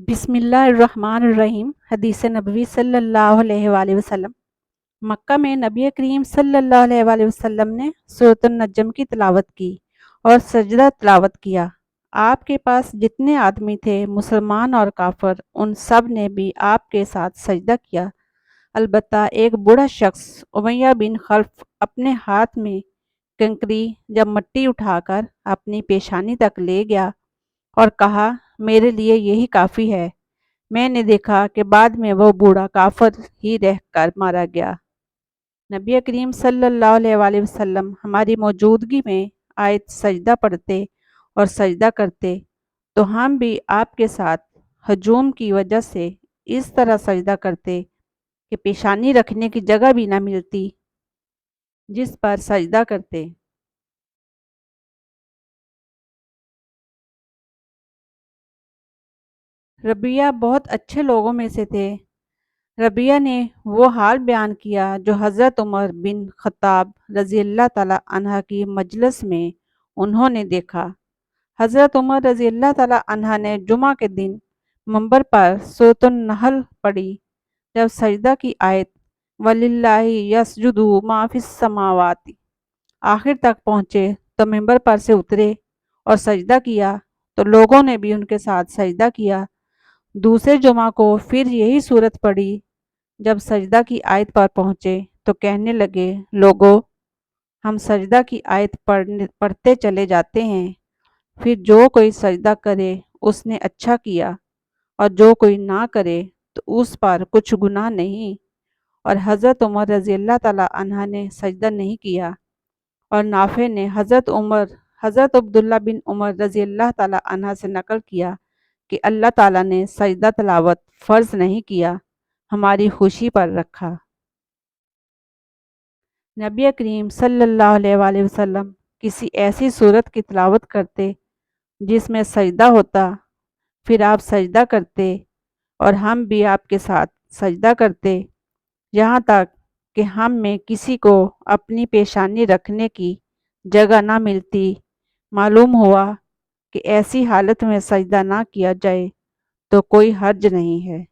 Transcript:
بسم اللہ الرحمن الرحیم۔ حدیث نبوی صلی اللہ علیہ وآلہ وسلم۔ مکہ میں نبی کریم صلی اللہ علیہ وآلہ وسلم نے سورۃ النجم کی تلاوت کی اور سجدہ تلاوت کیا۔ آپ کے پاس جتنے آدمی تھے مسلمان اور کافر، ان سب نے بھی آپ کے ساتھ سجدہ کیا۔ البتہ ایک بوڑھا شخص امیہ بن خلف اپنے ہاتھ میں کنکری جب مٹی اٹھا کر اپنی پیشانی تک لے گیا اور کہا، میرے لیے یہی کافی ہے۔ میں نے دیکھا کہ بعد میں وہ بوڑھا کافر ہی رہ کر مارا گیا۔ نبی کریم صلی اللہ علیہ وآلہ وسلم ہماری موجودگی میں آیت سجدہ پڑھتے اور سجدہ کرتے تو ہم بھی آپ کے ساتھ ہجوم کی وجہ سے اس طرح سجدہ کرتے کہ پیشانی رکھنے کی جگہ بھی نہ ملتی جس پر سجدہ کرتے۔ ربیہ بہت اچھے لوگوں میں سے تھے۔ ربیہ نے وہ حال بیان کیا جو حضرت عمر بن خطاب رضی اللہ تعالیٰ عنہ کی مجلس میں انہوں نے دیکھا۔ حضرت عمر رضی اللہ تعالیٰ عنہ نے جمعہ کے دن منبر پر سورۃ النحل پڑھی۔ جب سجدہ کی آیت وَلِلَّهِ يَسْجُدُ مَا فِي السَّمَاوَاتِ آخر تک پہنچے تو منبر پر سے اترے اور سجدہ کیا تو لوگوں نے بھی ان کے ساتھ سجدہ کیا۔ دوسرے جمعہ کو پھر یہی صورت پڑھی۔ جب سجدہ کی آیت پر پہنچے تو کہنے لگے، لوگو، ہم سجدہ کی آیت پڑھتے چلے جاتے ہیں، پھر جو کوئی سجدہ کرے اس نے اچھا کیا اور جو کوئی نہ کرے تو اس پر کچھ گناہ نہیں۔ اور حضرت عمر رضی اللہ تعالیٰ عنہ نے سجدہ نہیں کیا۔ اور نافع نے حضرت عبداللہ بن عمر رضی اللہ تعالیٰ عنہ سے نقل کیا کہ اللہ تعالیٰ نے سجدہ تلاوت فرض نہیں کیا، ہماری خوشی پر رکھا۔ نبی کریم صلی اللہ علیہ وآلہ وسلم کسی ایسی صورت کی تلاوت کرتے جس میں سجدہ ہوتا، پھر آپ سجدہ کرتے اور ہم بھی آپ کے ساتھ سجدہ کرتے، یہاں تک کہ ہم میں کسی کو اپنی پیشانی رکھنے کی جگہ نہ ملتی۔ معلوم ہوا کہ ایسی حالت میں سجدہ نہ کیا جائے تو کوئی حرج نہیں ہے۔